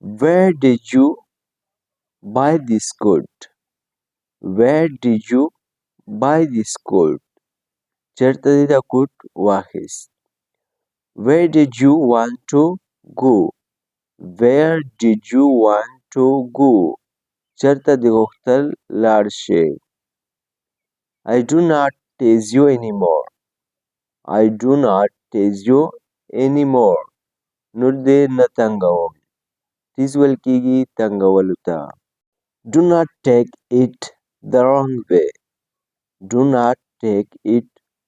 Where did you buy this coat? Where did you buy this coat? Certadida kut wahis. Where did you want to go? Where did you want to go? Certadi gohtal larshe. I do not tease you anymore. I do not tease you anymore. Nurde na tangawam. Tiswalkigi tangawaluta. Do not take it the wrong way. Do not take it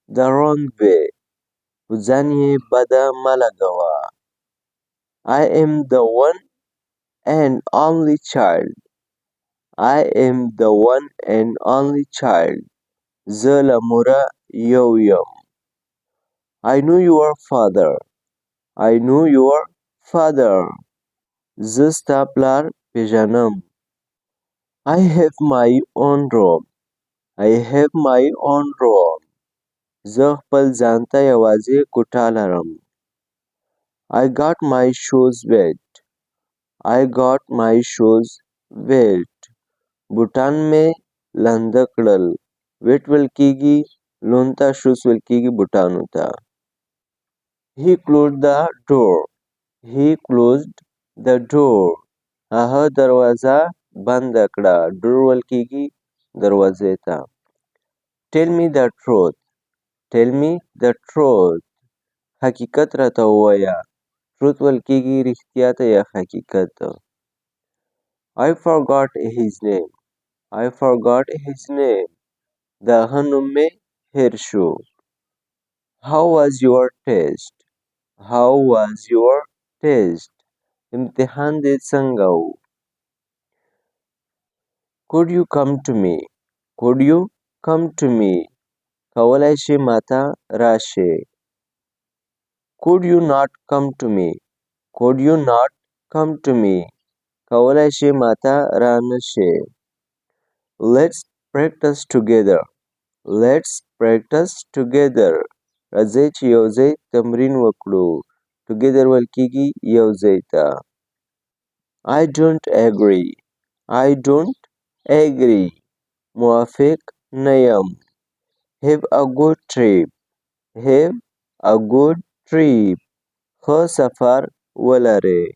the wrong way. Uzanye bada malagawa. I am the one and only child. I am the one and only child. Zalamura yoyam. I knew your father. I knew your father. Zastaplar Pijanam. I have my own room. I have my own room. Zahpal Zanta Yawaze Kutalaram. I got my shoes wet. I got my shoes wet. Bhutan में लंदकड़ल wet walkigi lunta shoes walkigi Bhutan uta. He closed the door. He closed the door. हा दरवाजा बंद कड़ा door की दरवाजे था. Tell me the truth. Tell me the truth. हकीकत रहता हुआ या truth की रिश्तिया था या हकीकत. I forgot his name. I forgot his name. The hanumme hirshu. How was your test? How was your test? इम्तिहान दे संगाऊ. Could you come to me? Could you come to me? Kawalai shi mata rashe. Could you not come to me? Could you not come to me? Kawalai shi mata ranashe. Let's practice together. Let's practice together. Razech yoze tamrin waklu. Together walkigi yozeita. I don't agree. I don't agree. Muafik nayam. Have a good trip. Have a good trip. Ho safar walare.